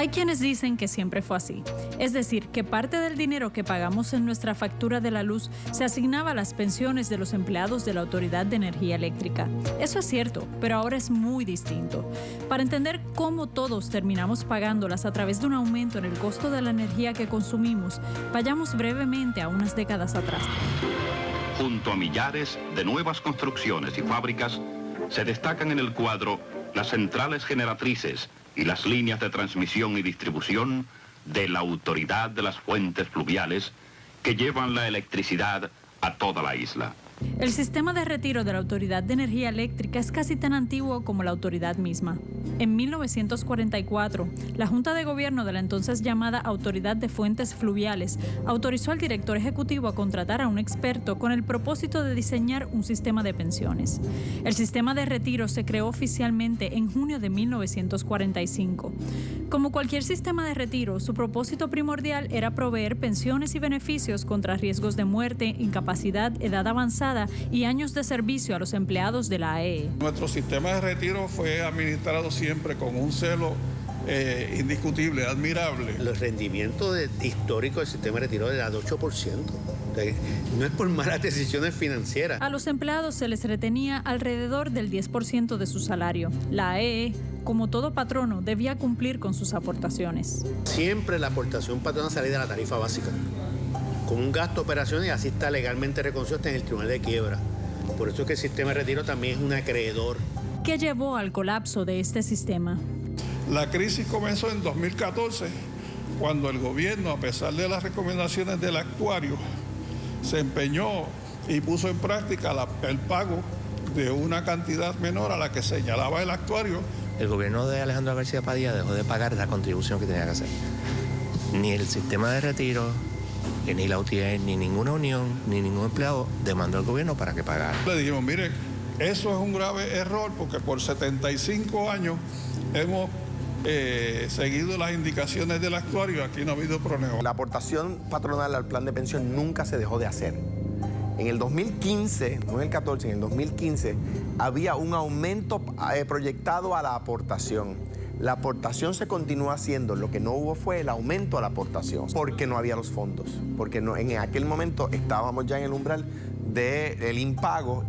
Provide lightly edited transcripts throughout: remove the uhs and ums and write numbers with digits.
Hay quienes dicen que siempre fue así, es decir, que parte del dinero que pagamos en nuestra factura de la luz se asignaba a las pensiones de los empleados de la Autoridad de Energía Eléctrica. Eso es cierto, pero ahora es muy distinto. Para entender cómo todos terminamos pagándolas a través de un aumento en el costo de la energía que consumimos, vayamos brevemente a unas décadas atrás. Junto a millares de nuevas construcciones y fábricas, se destacan en el cuadro las centrales generatrices y las líneas de transmisión y distribución de la Autoridad de las Fuentes Fluviales que llevan la electricidad a toda la isla. El sistema de retiro de la Autoridad de Energía Eléctrica es casi tan antiguo como la autoridad misma. En 1944, la Junta de Gobierno de la entonces llamada Autoridad de Fuentes Fluviales autorizó al director ejecutivo a contratar a un experto con el propósito de diseñar un sistema de pensiones. El sistema de retiro se creó oficialmente en junio de 1945. Como cualquier sistema de retiro, su propósito primordial era proveer pensiones y beneficios contra riesgos de muerte, incapacidad, edad avanzada y años de servicio a los empleados de la AEE. Nuestro sistema de retiro fue administrado siempre con un celo indiscutible, admirable. Los rendimientos históricos del sistema de retiro era de 8%. No es por malas decisiones financieras. A los empleados se les retenía alrededor del 10% de su salario. La AEE, como todo patrono, debía cumplir con sus aportaciones. Siempre la aportación patronal salía de la tarifa básica, con un gasto de operaciones, y así está legalmente reconocido hasta en el Tribunal de Quiebra. Por eso es que el sistema de retiro también es un acreedor. ¿Qué llevó al colapso de este sistema? La crisis comenzó en 2014, cuando el gobierno, a pesar de las recomendaciones del actuario, se empeñó y puso en práctica el pago de una cantidad menor a la que señalaba el actuario. El gobierno de Alejandro García Padilla dejó de pagar la contribución que tenía que hacer. Ni el sistema de retiro, ni la UTI, ni ninguna unión, ni ningún empleado demandó al gobierno para que pagara. Le dijimos, mire, eso es un grave error porque por 75 años hemos seguido las indicaciones del actuario, aquí no ha habido problema. La aportación patronal al plan de pensión nunca se dejó de hacer. En el 2015, no en el 14, en el 2015, había un aumento proyectado a la aportación. La aportación se continúa haciendo, lo que no hubo fue el aumento a la aportación, porque no había los fondos, porque no, en aquel momento estábamos ya en el umbral del impago.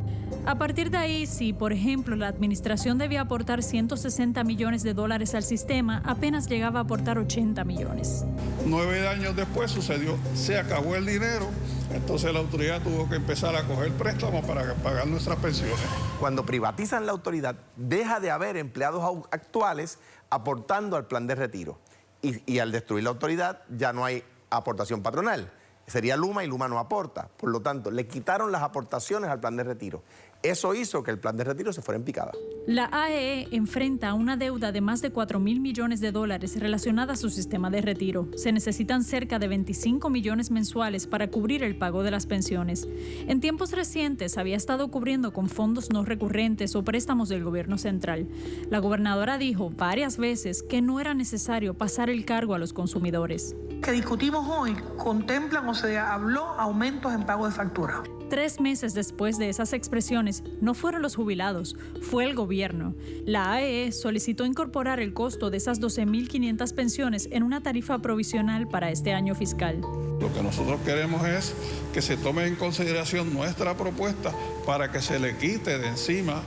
A partir de ahí, si, por ejemplo, la administración debía aportar $160 millones al sistema, apenas llegaba a aportar 80 millones. 9 años después sucedió, se acabó el dinero, entonces la autoridad tuvo que empezar a coger préstamos para pagar nuestras pensiones. Cuando privatizan la autoridad, deja de haber empleados actuales aportando al plan de retiro. Y al destruir la autoridad, ya no hay aportación patronal. Sería Luma y Luma no aporta. Por lo tanto, le quitaron las aportaciones al plan de retiro. Eso hizo que el plan de retiro se fuera en picada. La AEE enfrenta una deuda de más de $4.000 millones relacionada a su sistema de retiro. Se necesitan cerca de 25 millones mensuales para cubrir el pago de las pensiones. En tiempos recientes había estado cubriendo con fondos no recurrentes o préstamos del gobierno central. La gobernadora dijo varias veces que no era necesario pasar el cargo a los consumidores. Que discutimos hoy contemplan o se habló aumentos en pago de factura. 3 meses después de esas expresiones, no fueron los jubilados, fue el gobierno. La AEE solicitó incorporar el costo de esas 12.500 pensiones en una tarifa provisional para este año fiscal. Lo que nosotros queremos es que se tome en consideración nuestra propuesta para que se le quite de encima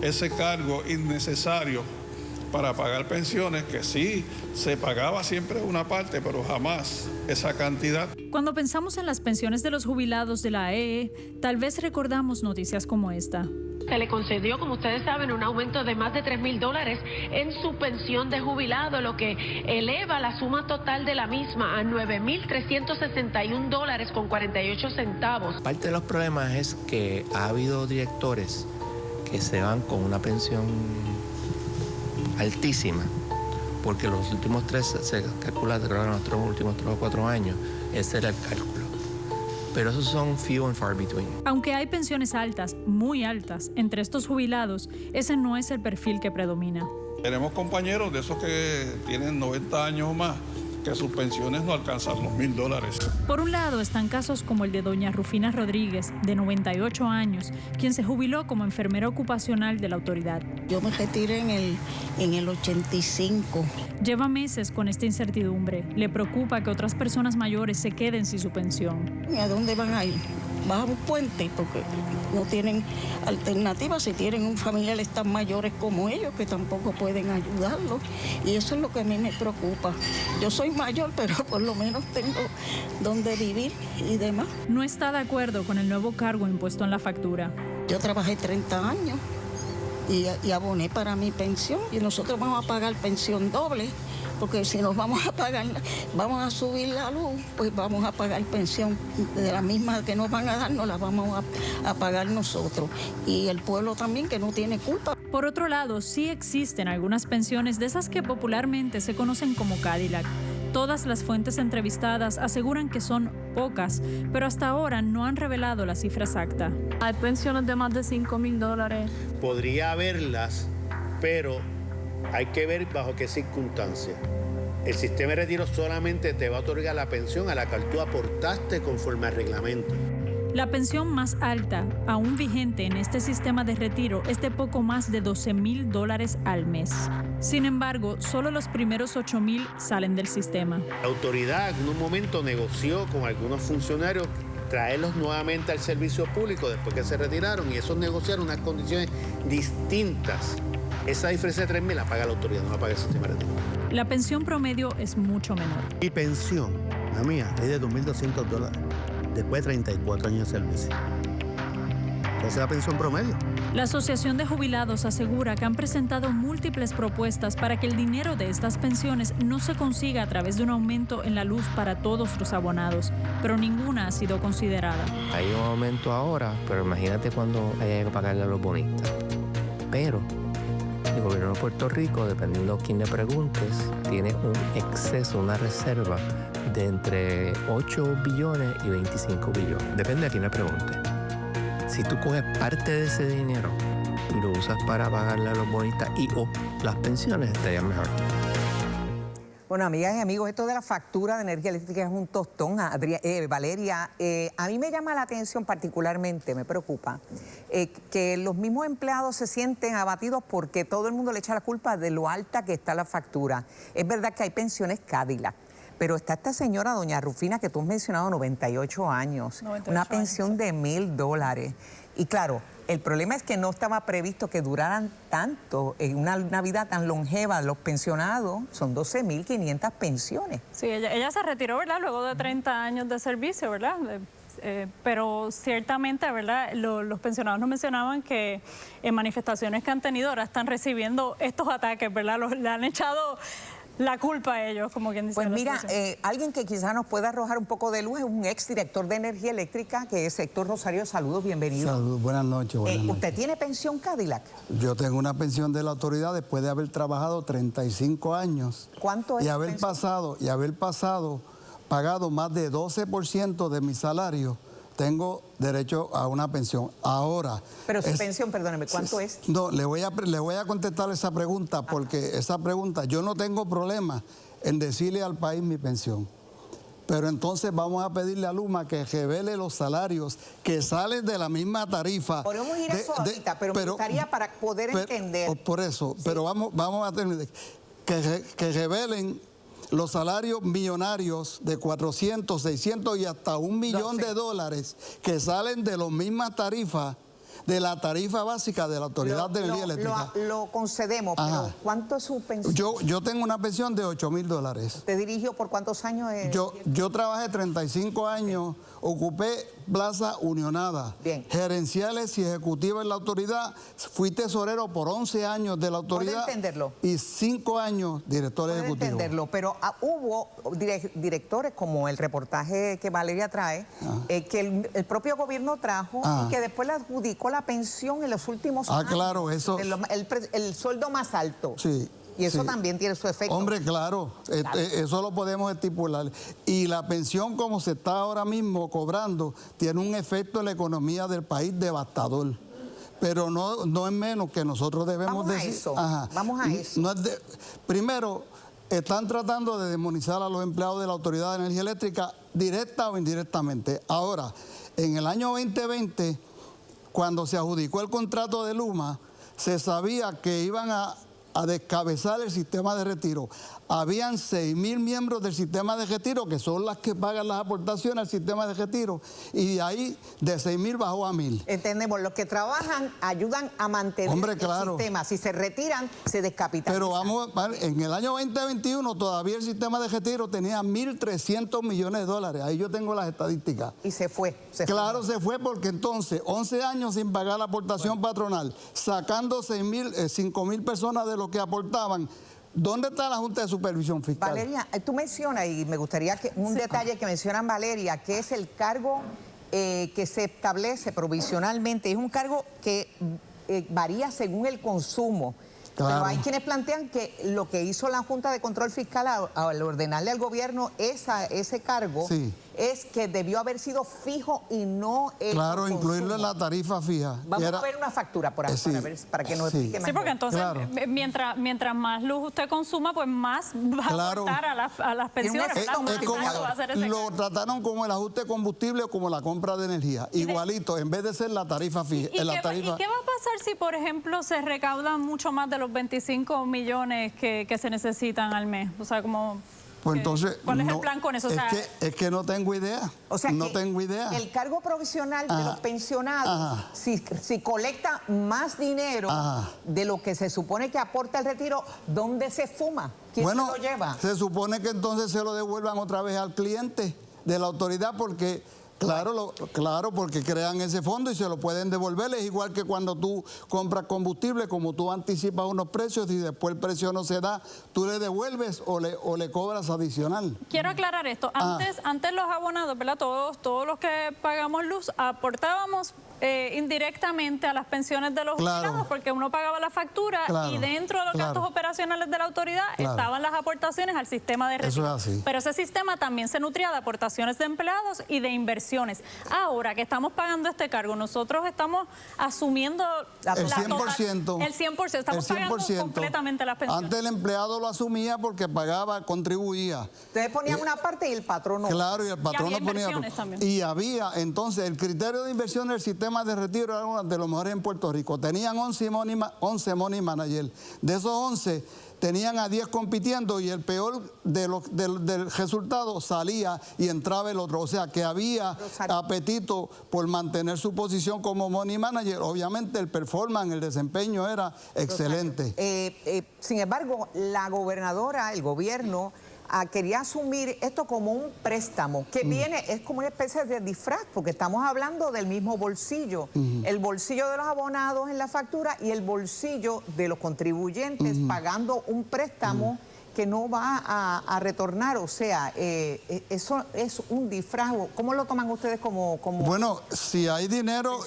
ese cargo innecesario para pagar pensiones, que sí, se pagaba siempre una parte, pero jamás esa cantidad. Cuando pensamos en las pensiones de los jubilados de la AEE, tal vez recordamos noticias como esta. Se le concedió, como ustedes saben, un aumento de más de $3,000 en su pensión de jubilado, lo que eleva la suma total de la misma a $9,361.48. Parte de los problemas es que ha habido directores que se van con una pensión altísima, porque los últimos 3 se calcula, creo que los últimos 3 o 4 años, ese era el cálculo. Pero esos son few and far between. Aunque hay pensiones altas, muy altas, entre estos jubilados, ese no es el perfil que predomina. Tenemos compañeros de esos que tienen 90 años o más que sus pensiones no alcanzan los $1,000. Por un lado están casos como el de doña Rufina Rodríguez, de 98 años, quien se jubiló como enfermera ocupacional de la autoridad. Yo me retiré en el 85. Lleva meses con esta incertidumbre. Le preocupa que otras personas mayores se queden sin su pensión. ¿Y a dónde van a ir? Baja un puente porque no tienen alternativas. Si tienen un familiar tan mayores como ellos que tampoco pueden ayudarlos. Y eso es lo que a mí me preocupa. Yo soy mayor, pero por lo menos tengo donde vivir y demás. No está de acuerdo con el nuevo cargo impuesto en la factura. Yo trabajé 30 años y aboné para mi pensión. Y nosotros vamos a pagar pensión doble. Porque si nos vamos a subir la luz, pues vamos a pagar pensión de la misma que nos van a dar, nos la vamos a pagar nosotros. Y el pueblo también, que no tiene culpa. Por otro lado, sí existen algunas pensiones de esas que popularmente se conocen como Cadillac. Todas las fuentes entrevistadas aseguran que son pocas, pero hasta ahora no han revelado la cifra exacta. Hay pensiones de más de $5,000. Podría haberlas, pero hay que ver bajo qué circunstancias. El sistema de retiro solamente te va a otorgar la pensión a la que tú aportaste conforme al reglamento. La pensión más alta, aún vigente en este sistema de retiro, es de poco más de $12,000 al mes. Sin embargo, solo los primeros $8,000 salen del sistema. La autoridad en un momento negoció con algunos funcionarios traerlos nuevamente al servicio público después que se retiraron, y esos negociaron unas condiciones distintas. Esa diferencia de $3,000 la paga la autoridad, no la paga el sistema de retiro. La pensión promedio es mucho menor. Mi pensión, la mía, es de $2,200 después de 34 años de servicio. Esa es la pensión promedio. La Asociación de Jubilados asegura que han presentado múltiples propuestas para que el dinero de estas pensiones no se consiga a través de un aumento en la luz para todos los abonados, pero ninguna ha sido considerada. Hay un aumento ahora, pero imagínate cuando haya que pagarle a los bonistas. Pero el gobierno de Puerto Rico, dependiendo de quién le preguntes, tiene un exceso, una reserva de entre 8 billones y 25 billones. Depende de quién le pregunte. Si tú coges parte de ese dinero y lo usas para pagarle a los bonistas y o las pensiones, estaría mejor. Bueno, amigas y amigos, esto de la factura de energía eléctrica es un tostón. Valeria, a mí me llama la atención particularmente, me preocupa, que los mismos empleados se sienten abatidos porque todo el mundo le echa la culpa de lo alta que está la factura. Es verdad que hay pensiones Cadillac, pero está esta señora, doña Rufina, que tú has mencionado, 98 años, 98 una pensión de $1,000. Y claro, el problema es que no estaba previsto que duraran tanto en una vida tan longeva. Los pensionados son 12.500 pensiones. Sí, ella se retiró, ¿verdad? Luego de 30 años de servicio, ¿verdad? Pero ciertamente, ¿verdad? Los pensionados nos mencionaban que en manifestaciones que han tenido ahora están recibiendo estos ataques, ¿verdad? Le han echado la culpa a ellos, como quien dice. Pues mira, alguien que quizás nos pueda arrojar un poco de luz es un exdirector de Energía Eléctrica, que es Héctor Rosario. Saludos, bienvenido. Saludos, buenas noches. ¿Usted tiene pensión Cadillac? Yo tengo una pensión de la autoridad después de haber trabajado 35 años. ¿Cuánto es? Y haber pasado, pagado más de 12% de mi salario, tengo derecho a una pensión. Ahora... Pero su pensión, perdóneme, ¿cuánto es? No, le voy a contestar esa pregunta, porque esa pregunta, yo no tengo problema en decirle al país mi pensión. Pero entonces vamos a pedirle a Luma que revele los salarios que salen de la misma tarifa. Podemos ir a eso ahorita, pero me gustaría para poder entender. Por eso, sí. Pero vamos a terminar. Que revelen los salarios millonarios de 400, 600 y hasta $1 millón que salen de las mismas tarifas, de la tarifa básica de la Autoridad de Energía Eléctrica. Lo concedemos, pero ¿cuánto es su pensión? Yo tengo una pensión de $8,000. ¿Usted dirigió por cuántos años? Yo trabajé 35 años, ocupé plaza unionada, gerenciales y ejecutivas en la autoridad, fui tesorero por 11 años de la autoridad. ¿Puede entenderlo? Y 5 años director ejecutivo. Puede entenderlo, pero hubo directores, como el reportaje que Valeria trae, que el propio gobierno trajo y que después le adjudicó la pensión en los últimos años. Claro, eso. El sueldo más alto. Sí. Y eso también tiene su efecto. Hombre, claro, eso lo podemos estipular. Y la pensión, como se está ahora mismo cobrando, tiene un efecto en la economía del país devastador. Pero no es menos que nosotros debemos decir... Vamos a eso. Primero, están tratando de demonizar a los empleados de la Autoridad de Energía Eléctrica directa o indirectamente. Ahora, en el año 2020, cuando se adjudicó el contrato de Luma, se sabía que iban a descabezar el sistema de retiro. Habían 6.000 miembros del sistema de retiro, que son las que pagan las aportaciones al sistema de retiro, y de ahí de 6.000 bajó a 1.000. Entendemos, los que trabajan ayudan a mantener el sistema. Si se retiran, se descapitalizan. Pero vamos, en el año 2021 todavía el sistema de retiro tenía 1.300 millones de dólares. Ahí yo tengo las estadísticas. Y se fue. Se fue porque entonces 11 años sin pagar la aportación patronal, sacando 5.000 personas de lo que aportaban. ¿Dónde está la Junta de Supervisión Fiscal? Valeria, tú mencionas, y me gustaría que un detalle que mencionan Valeria, que es el cargo que se establece provisionalmente. Es un cargo que varía según el consumo. Claro. Pero hay quienes plantean que lo que hizo la Junta de Control Fiscal al ordenarle al gobierno ese cargo, sí, es que debió haber sido fijo y no claro, incluirlo en la tarifa fija. Vamos a ver una factura por ahí para que nos explique mejor. Sí, porque entonces mientras más luz usted consuma, pues más va a aportar a las pensiones. Lo trataron como el ajuste de combustible o como la compra de energía. Igualito, en vez de ser la tarifa fija. ¿Y qué va a pasar si, por ejemplo, se recaudan mucho más de los 25 millones que se necesitan al mes? O sea, como... Pues entonces, ¿cuál es el plan con eso? Es que no tengo idea. O sea, no tengo idea. El cargo provisional de los pensionados, si colecta más dinero de lo que se supone que aporta el retiro, ¿dónde se fuma? ¿Quién se lo lleva? Se supone que entonces se lo devuelvan otra vez al cliente de la autoridad porque... Claro, porque crean ese fondo y se lo pueden devolver. Es igual que cuando tú compras combustible, como tú anticipas unos precios y después el precio no se da, tú le devuelves o le cobras adicional. Quiero aclarar esto. Antes los abonados, ¿verdad? Todos los que pagamos luz, aportábamos indirectamente a las pensiones de los jubilados, porque uno pagaba la factura y dentro de los gastos operacionales de la autoridad estaban las aportaciones al sistema de retiro. Eso es así. Pero ese sistema también se nutría de aportaciones de empleados y de inversiones. Ahora que estamos pagando este cargo, nosotros estamos asumiendo el 100%. El 100%. Estamos pagando completamente las pensiones. Antes el empleado lo asumía porque pagaba, contribuía. Ustedes ponían una parte y el patrono. Claro, y el patrono ponía. Y había, entonces, el criterio de inversión del sistema de retiro era uno de los mejores en Puerto Rico. Tenían 11 money managers. De esos 11, tenían a 10 compitiendo y el peor del resultado salía y entraba el otro. O sea, que había apetito por mantener su posición como money manager. Obviamente el performance, el desempeño era excelente. Sin embargo, la gobernadora, el gobierno, quería asumir esto como un préstamo que viene, es como una especie de disfraz, porque estamos hablando del mismo bolsillo, el bolsillo de los abonados en la factura y el bolsillo de los contribuyentes pagando un préstamo que no va a retornar. O sea, eso es un disfraz. ¿Cómo lo toman ustedes como...? Bueno, si hay dinero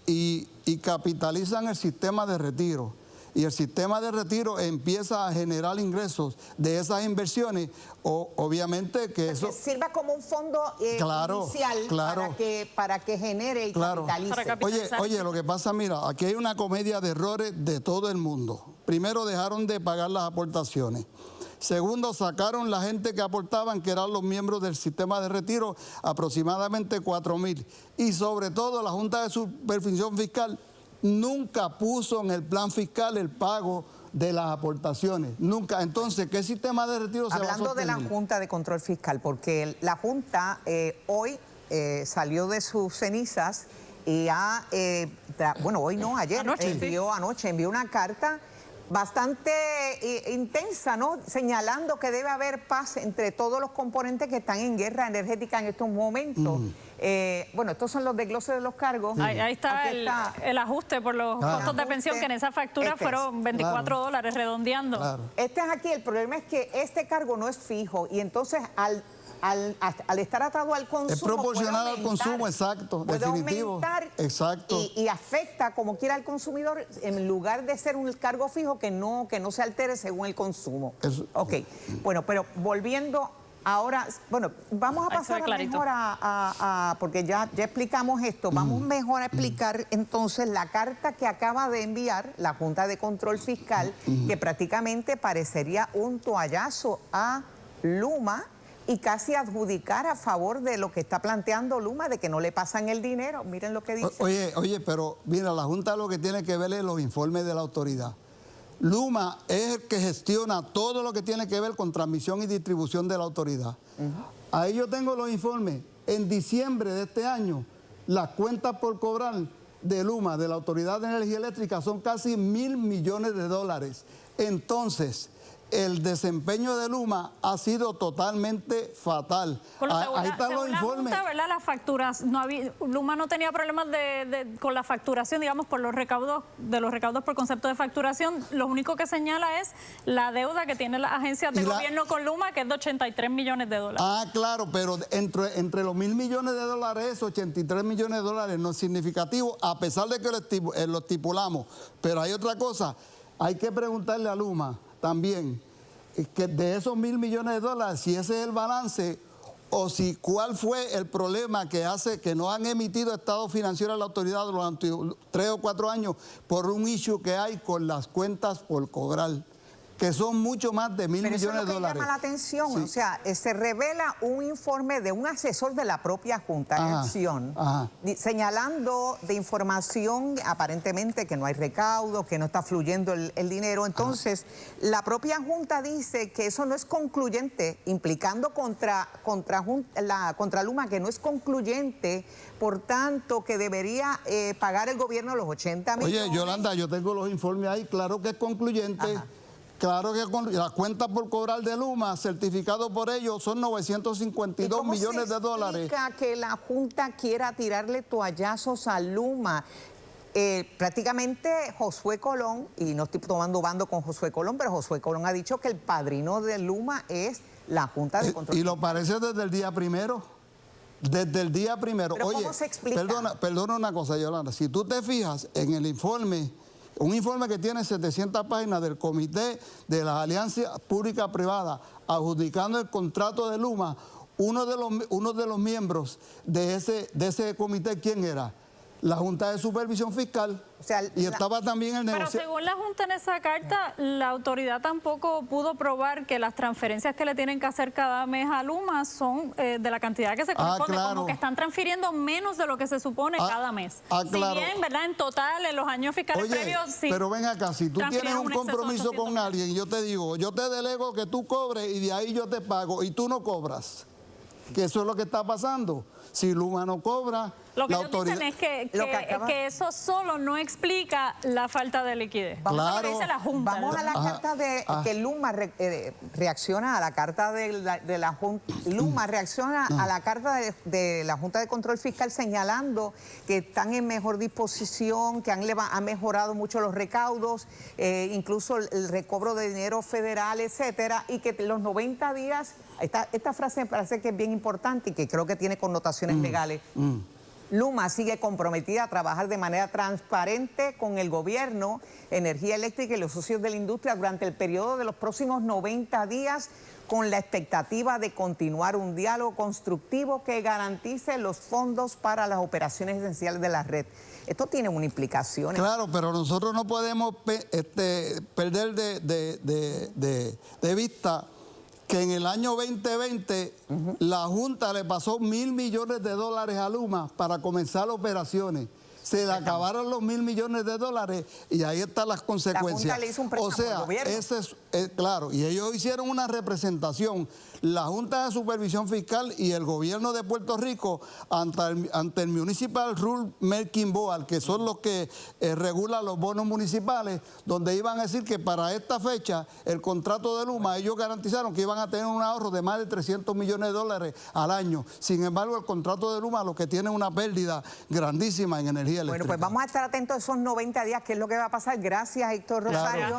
y capitalizan el sistema de retiro, y el sistema de retiro empieza a generar ingresos de esas inversiones, obviamente que eso... sirva como un fondo inicial para que genere y capitalice. Oye, lo que pasa, mira, aquí hay una comedia de errores de todo el mundo. Primero, dejaron de pagar las aportaciones. Segundo, sacaron la gente que aportaban, que eran los miembros del sistema de retiro, aproximadamente 4,000. Y sobre todo, la Junta de Supervisión Fiscal nunca puso en el plan fiscal el pago de las aportaciones. Nunca. Entonces, ¿qué sistema de retiro se va a sostener? Hablando de la Junta de Control Fiscal, porque la Junta hoy salió de sus cenizas y ayer envió una carta bastante intensa, ¿no? Señalando que debe haber paz entre todos los componentes que están en guerra energética en estos momentos. Estos son los desgloses de los cargos. Ahí está el ajuste por los costos de pensión, que en esa factura fueron $24 redondeando. Claro. Este es aquí. El problema es que este cargo no es fijo y entonces al estar atado al consumo, es proporcional al consumo, exacto, definitivo. Aumentar, exacto. Y afecta como quiera al consumidor, en lugar de ser un cargo fijo que no se altere según el consumo. Ok, bueno, pero volviendo Ahora, bueno, vamos a pasar mejor porque ya explicamos esto, vamos mejor a explicar entonces la carta que acaba de enviar la Junta de Control Fiscal, que prácticamente parecería un toallazo a Luma y casi adjudicar a favor de lo que está planteando Luma, de que no le pasan el dinero. Miren lo que dice. Oye, pero mira, la Junta lo que tiene que ver es los informes de la autoridad. Luma es el que gestiona todo lo que tiene que ver con transmisión y distribución de la autoridad. Ahí yo tengo los informes. En diciembre de este año, las cuentas por cobrar de Luma, de la Autoridad de Energía Eléctrica, son casi $1.000 millones. Entonces, el desempeño de Luma ha sido totalmente fatal. Ahí están los informes. Junta, ¿verdad? Las facturas, Luma no tenía problemas con la facturación, digamos, por los recaudos por concepto de facturación. Lo único que señala es la deuda que tiene las agencias de gobierno con Luma, que es de $83 millones. Claro, pero entre los $1.000 millones, $83 millones no es significativo, a pesar de que lo estipulamos. Pero hay otra cosa, hay que preguntarle a Luma también, que de esos $1.000 millones, si ese es el balance o si cuál fue el problema que hace que no han emitido estado financiero a la autoridad durante 3 o 4 años por un issue que hay con las cuentas por cobrar, que son mucho más de $1.000 millones. Pero eso es lo que llama la atención, o sea, se revela un informe de un asesor de la propia Junta de Acción, señalando de información aparentemente que no hay recaudo, que no está fluyendo el dinero. Entonces, la propia Junta dice que eso no es concluyente, implicando contra Luma que no es concluyente, por tanto, que debería pagar el gobierno los 80 millones. Oye, Yolanda, yo tengo los informes ahí, claro que es concluyente. Claro que con la cuenta por cobrar de Luma, certificado por ellos, son $952 millones. ¿Y cómo se explica que la Junta quiera tirarle toallazos a Luma? Prácticamente Josué Colón, y no estoy tomando bando con Josué Colón, pero Josué Colón ha dicho que el padrino de Luma es la Junta de Control. Y lo parece desde el día primero. Desde el día primero. ¿Pero oye, cómo se explica? Perdona una cosa, Yolanda. Si tú te fijas en el informe, un informe que tiene 700 páginas del Comité de las Alianzas Pública-Privada adjudicando el contrato de Luma, uno de los miembros de ese comité, ¿quién era? La Junta de Supervisión Fiscal. O sea, y estaba también el negocio. Pero según la Junta en esa carta, la autoridad tampoco pudo probar que las transferencias que le tienen que hacer cada mes a Luma son de la cantidad que se corresponde, como que están transfiriendo menos de lo que se supone cada mes. Si bien, ¿verdad? En total, en los años fiscales previos, sí. Pero ven acá, si tú tienes un compromiso con alguien y yo te digo, yo te delego que tú cobres y de ahí yo te pago y tú no cobras, que eso es lo que está pasando. Si Luma no cobra, lo que ellos dicen es que eso solo no explica la falta de liquidez. Vamos a lo que dice la Junta. Vamos a la carta de que Luma reacciona a la carta de la Junta. Luma reacciona a la carta de la Junta de Control Fiscal señalando que están en mejor disposición, que han mejorado mucho los recaudos, incluso el recobro de dinero federal, etcétera, y que los 90 días, esta frase me parece que es bien importante y que creo que tiene connotaciones legales. Luma sigue comprometida a trabajar de manera transparente con el gobierno, Energía Eléctrica y los socios de la industria durante el periodo de los próximos 90 días, con la expectativa de continuar un diálogo constructivo que garantice los fondos para las operaciones esenciales de la red. Esto tiene una implicación. Claro, pero nosotros no podemos perder de vista que en el año 2020 la Junta le pasó $1.000 millones a Luma para comenzar operaciones. Se le acabaron los $1.000 millones y ahí están las consecuencias. La Junta le hizo un préstamo al gobierno. Ese es claro, y ellos hicieron una representación, la Junta de Supervisión Fiscal y el gobierno de Puerto Rico ante el Municipal Rule Making Board, que son los que regulan los bonos municipales, donde iban a decir que para esta fecha el contrato de Luma, ellos garantizaron que iban a tener un ahorro de más de $300 millones al año. Sin embargo, el contrato de Luma lo que tiene una pérdida grandísima en energía eléctrica. Bueno, pues vamos a estar atentos a esos 90 días, qué es lo que va a pasar. Gracias, Héctor Rosario.